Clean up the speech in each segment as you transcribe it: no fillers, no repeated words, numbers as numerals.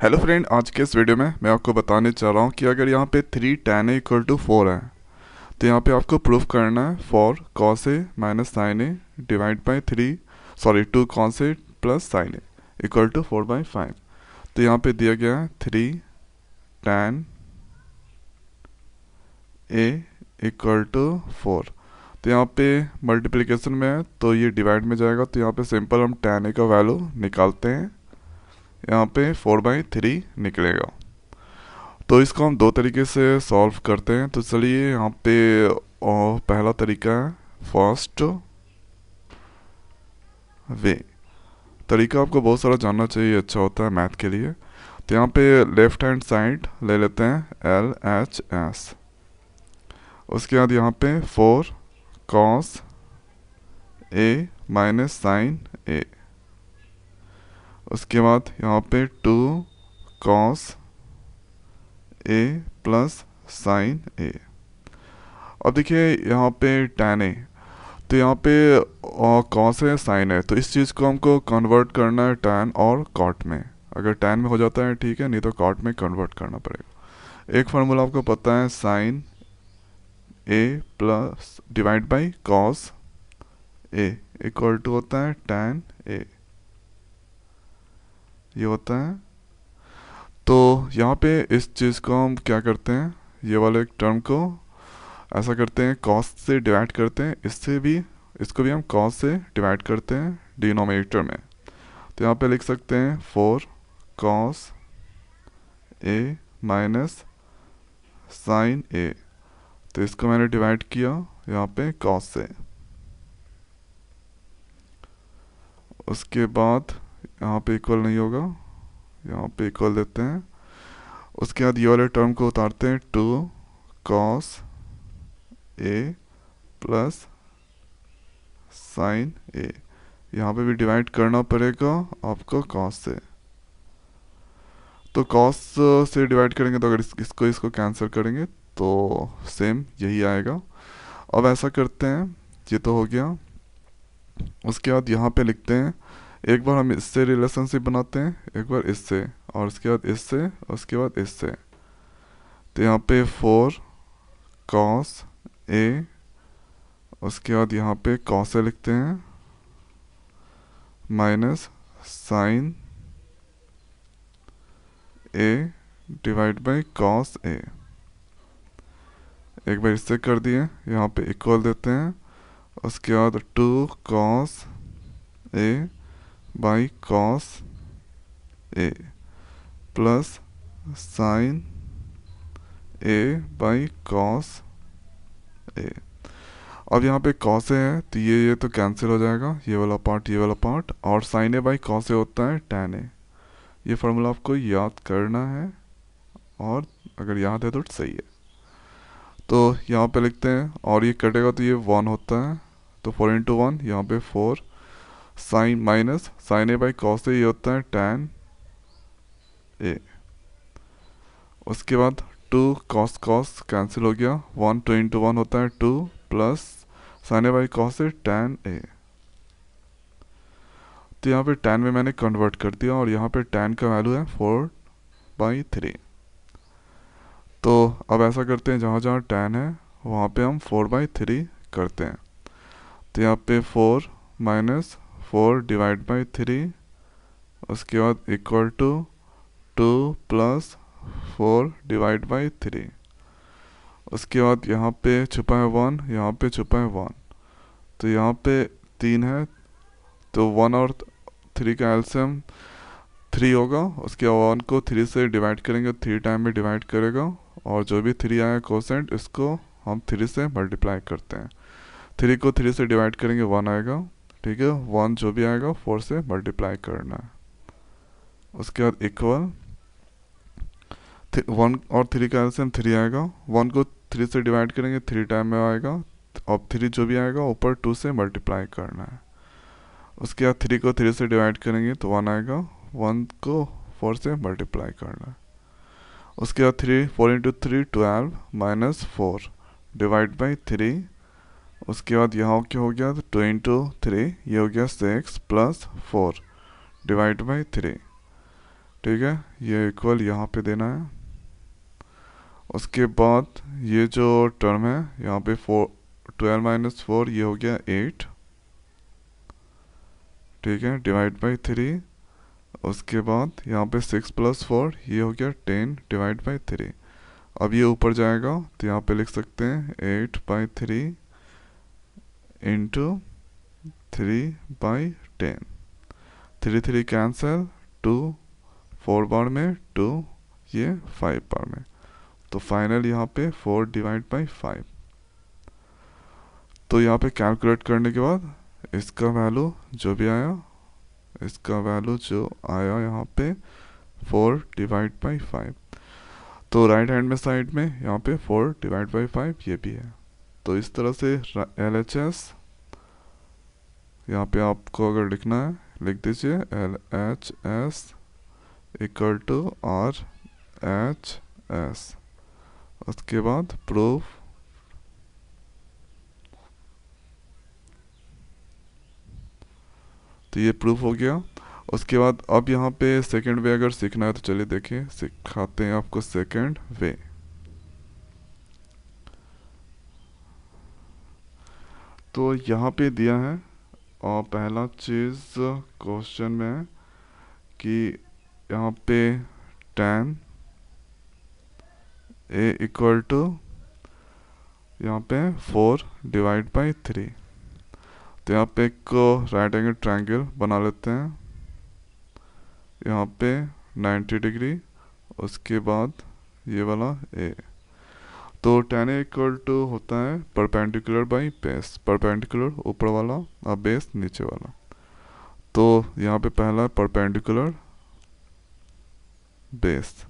Hello friend, आज के इस वीडियो में मैं आपको बताने चाह रहा हूँ कि अगर यहाँ पे 3 tan a इक्वल टू 4 है तो यहाँ पे आपको प्रूफ करना है for cos a minus sine a divide by 2 cos a plus sine a equal to 4/5। तो यहाँ पे दिया गया है 3 tan a इक्वल टू 4। तो यहाँ पे मल्टीप्लिकेशन में है तो ये डिवाइड में जाएगा, तो यहाँ पे सिंपल हम tan a का वैल्यू निकालते हैं। यहाँ पे 4/3 निकलेगा। तो इसको हम दो तरीके से सॉल्व करते हैं। तो चलिए यहाँ पे पहला तरीका है फर्स्ट वे। तरीका आपको बहुत सारा जानना चाहिए, अच्छा होता है मैथ के लिए। तो यहाँ पे लेफ्ट हैंड साइड ले लेते हैं LHS। उसके बाद यहाँ पे 4 cos a minus sine a। उसके बाद यहाँ पे 2 cos a plus sine a। अब देखिए यहाँ पे tan a, तो यहाँ पे कॉस है साइन है, तो इस चीज़ को हमको कन्वर्ट करना है tan और कॉट में। अगर tan में हो जाता है ठीक है, नहीं तो कॉट में कन्वर्ट करना पड़ेगा। एक फार्मूला आपको पता है, sine a plus divide by cos a equal to होता है tan a, ये होता है। तो यहाँ पे इस चीज़ को हम क्या करते हैं, ये वाले टर्म को ऐसा करते हैं, कॉस से डिवाइड करते हैं, इससे भी इसको भी हम कॉस से डिवाइड करते हैं डिनोमिनेटर में। तो यहाँ पे लिख सकते हैं 4 cos a minus sine a। तो इसको मैंने डिवाइड किया यहाँ पे cos से। उसके बाद यहाँ पे इक्वल नहीं होगा, यहाँ पे इक्वल देते हैं। उसके बाद ये वाले टर्म को उतारते हैं, 2 cos a plus sine a। यहाँ पे भी डिवाइड करना पड़ेगा आपको cos से। तो cos से डिवाइड करेंगे तो अगर इसको कैंसिल करेंगे तो सेम यही आएगा। अब ऐसा करते हैं, ये तो हो गया। उसके बाद यहाँ पे लिखते हैं, एक बार हम इससे रिलेशनशिप बनाते हैं, एक बार इससे, और उसके बाद इससे, उसके बाद इससे। तो यहाँ पे 4 cos a, उसके बाद यहाँ पे cos a लिखते हैं minus sine a divide by cos a। एक बार इससे कर दिए, यहाँ पे इक्वल देते हैं। उसके बाद 2 cos a by cos a plus sine a by cos a। अब यहाँ पे cos a है तो ये तो कैंसिल हो जाएगा, ये वाला पार्ट, ये वाला पार्ट, और sine a by cos a होता है tan a। ये फार्मूला आपको याद करना है, और अगर याद है तो सही है। तो यहाँ पे लिखते हैं, और ये कटेगा तो ये 1 होता है, तो 4 इंटू 1, यहाँ पे 4 sine minus sine a by cos a, ये होता है tan ए। उसके बाद 2 cos cos कैंसिल हो गया, 1 2 इंटू 1 होता है 2 plus sign a by cos A tan ए। तो यहाँ पे tan में मैंने कन्वर्ट कर दिया, और यहाँ पे tan का वैल्यू है 4/3। तो अब ऐसा करते हैं, जहाँ जहाँ tan है वहाँ पे हम 4/3 करते हैं। तो यहाँ पे 4 माइनस 4 डिवाइड बाई 3, उसके बाद equal to 2 plus 4 divide by 3। उसके बाद यहाँ पे छुपा है 1, यहाँ पे छुपा है 1, तो यहाँ पे 3 है, तो 1 और 3 का एलसीएम 3 होगा। उसके बाद 1 को 3 से डिवाइड करेंगे, 3 टाइम में डिवाइड करेगा, और जो भी 3 आया कोसेंट, इसको हम 3 से मल्टीप्लाई करते हैं। 3 को 3 से डिवाइड करेंगे 1 आएगा, ठीक है। 1 जो भी आएगा 4 से मल्टीप्लाई करना है। उसके बाद इक्वल 1 और 3 का एलसीएम 3 आएगा, 1 को 3 से डिवाइड करेंगे 3 टाइम में आएगा, अब 3 जो भी आएगा ऊपर 2 से मल्टीप्लाई करना है। उसके बाद 3 को 3 से डिवाइड करेंगे तो 1 आएगा, 1 को 4 से मल्टीप्लाई करना है। उसके बाद 4 इंटू 3 12 माइनस 4 डिवाइड बाई 3। उसके बाद यहाँ क्या हो गया, तो 2 इंटू 3, ये हो गया 6 प्लस 4 डिवाइड बाई 3, ठीक है, ये इक्वल यहाँ पे देना है। उसके बाद ये जो टर्म है यहाँ पे 12 - 4 ये हो गया 8, ठीक है, डिवाइड बाई 3। उसके बाद यहाँ पे 6 + 4 ये हो गया 10 डिवाइड बाई 3। अब ये ऊपर जाएगा तो यहाँ पे लिख सकते हैं 8/3 इंटू 3/10। 3 3 कैंसिल, 2 4 बार में 2, ये 5 बार में। तो फाइनल यहाँ पे 4 डिवाइड बाई 5। तो यहाँ पे कैलकुलेट करने के बाद इसका वैल्यू जो भी आया, इसका वैल्यू जो आया यहाँ पे 4 डिवाइड बाई 5। तो राइट हैंड में साइड में यहाँ पे 4 डिवाइड बाई 5 ये भी है। तो इस तरह से LHS यहाँ पे आपको अगर लिखना है लिख दीजिए LHS इक्वल टू RHS। उसके बाद प्रूफ, तो ये प्रूफ हो गया। उसके बाद अब यहाँ पे सेकंड वे अगर सीखना है तो चलिए देखिए, सिखाते हैं आपको सेकंड वे। तो यहाँ पे दिया है और पहला चीज़ क्वेश्चन में है कि यहाँ पे tan A इक्वल टू यहाँ पे 4 डिवाइड बाई 3। तो यहाँ पे एक राइट एंगल ट्रायंगल बना लेते हैं, यहाँ पे 90 डिग्री, उसके बाद ये वाला A। तो tan A इक्वल टू होता है परपेंडिकुलर बाई बेस, परपेंडिकुलर ऊपर वाला और बेस नीचे वाला। तो यहाँ पे पहला परपेंडिकुलर बेस,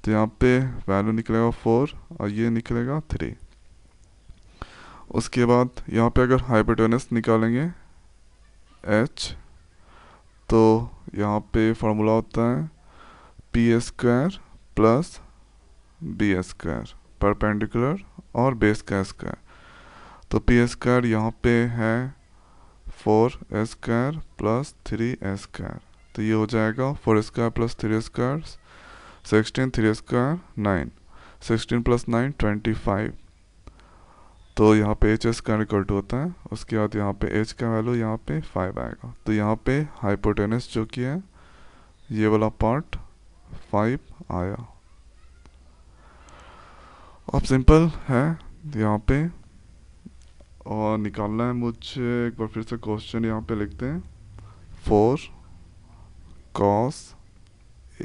तो यहाँ पे वैल्यू निकलेगा 4 और ये निकलेगा 3। उसके बाद यहाँ पे अगर हाइपोटेनस निकालेंगे h, तो यहाँ पे फॉर्मूला होता है p² प्लस b², परपेंडिकुलर और बेस का स्क्वायर। तो p² यहाँ पे है 4s² प्लस 3s²। तो ये हो जाएगा 4s² प्लस 3s², 16, 3s², 9, 16 + 9 25। तो यहाँ पे h² इक्वल टू होता है। उसके बाद यहाँ पे h का वैल्यू यहाँ पे 5 आएगा। तो यहाँ पे हाइपोटेनस जो कि है ये वाला पार्ट 5 आया। अब सिंपल है यहाँ पे, और निकालना है मुझे। एक बार फिर से क्वेश्चन यहाँ पे लिखते हैं 4 cos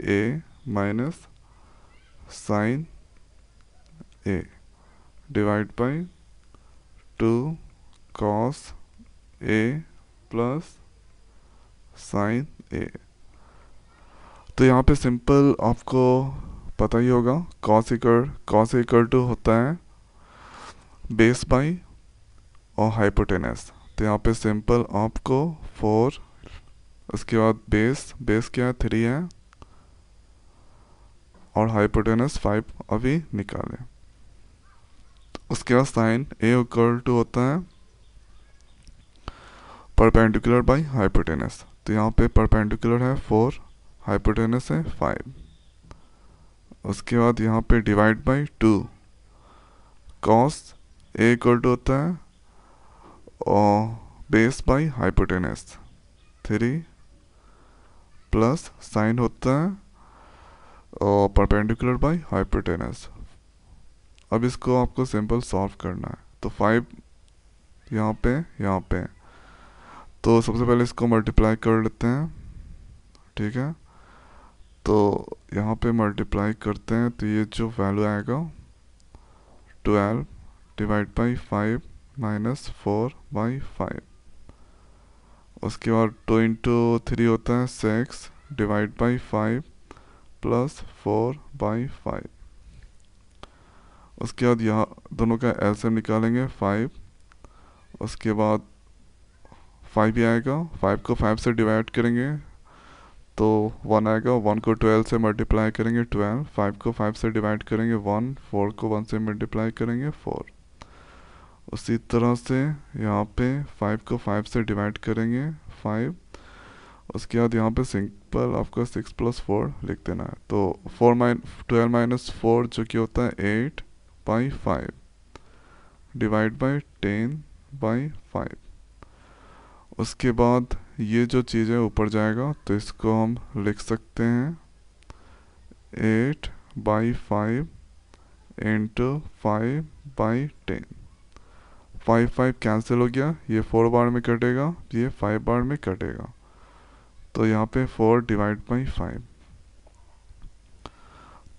A minus sin A divide by 2 cos A plus sin A। तो यहाँ पे सिंपल आपको पता ही होगा, cos A इक्वल टू होता है बेस बाई और हाइपोटेनस। तो यहाँ पे सिंपल आपको 4, उसके बाद बेस क्या है 3 है, और हाइपोटेनस 5 अभी निकालें। उसके बाद साइन A इक्वल टू होता है परपेंडिकुलर बाई हाइपोटेनस। तो यहाँ पे परपेंडिकुलर है 4, हाइपोटेनस है 5। उसके बाद यहाँ पे divide by 2, cos A equal to होता है और base by hypotenuse 3 plus sine होता है और परपेंडिकुलर बाई हाइपोटेनस। अब इसको आपको सिंपल सॉल्व करना है। तो 5 यहाँ पे, तो सबसे पहले इसको मल्टीप्लाई कर लेते हैं, ठीक है। तो यहाँ पे मल्टीप्लाई करते हैं तो ये जो वैल्यू आएगा 12 डिवाइड बाई 5 माइनस 4/5। उसके बाद 2 इंटू 3 होता है 6 डिवाइड बाई 5 प्लस 4/5। उसके बाद यहाँ दोनों का एलसीएम निकालेंगे 5। उसके बाद 5 ही आएगा, 5 को 5 से डिवाइड करेंगे तो 1 आएगा, 1 को 12 से मल्टीप्लाई करेंगे 12, 5 को 5 से डिवाइड करेंगे 1, 4 को 1 से मल्टीप्लाई करेंगे 4। उसी तरह से यहाँ पे 5 को 5 से डिवाइड करेंगे 5, उसके बाद यहाँ पे सिंपल आपको 6+4 लिख देना है। तो 12 - 4 जो कि होता है 8/5 डिवाइड बाई 10/5। उसके बाद ये जो चीज़ है ऊपर जाएगा, तो इसको हम लिख सकते हैं 8/5 इंटू 5/10। 5 कैंसिल हो गया, ये 4 बार में कटेगा, ये 5 बार में कटेगा, तो यहाँ पे 4/5।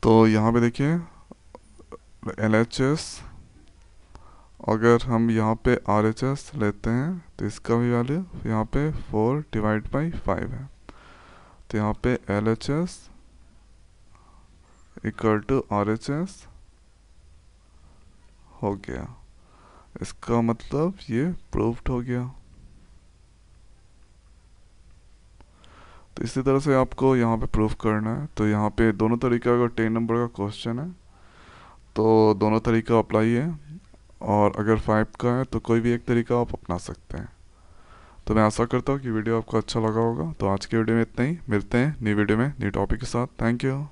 तो यहाँ पे देखिए LHS, अगर हम यहाँ पे RHS लेते हैं तो इसका भी वैल्यू यहाँ पे 4/5 है। तो यहाँ पे LHS इक्वल टू RHS हो गया। इसका मतलब ये प्रूव्ड हो गया। तो इसी तरह से आपको यहाँ पे प्रूफ करना है। तो यहाँ पे दोनों तरीका, अगर 10 नंबर का क्वेश्चन है तो दोनों तरीका अप्लाई है, और अगर 5 का है तो कोई भी एक तरीका आप अपना सकते हैं। तो मैं आशा करता हूँ कि वीडियो आपको अच्छा लगा होगा। तो आज के वीडियो में इतना ही, मिलते हैं न्यू वीडियो में न्यू टॉपिक के साथ। Thank you.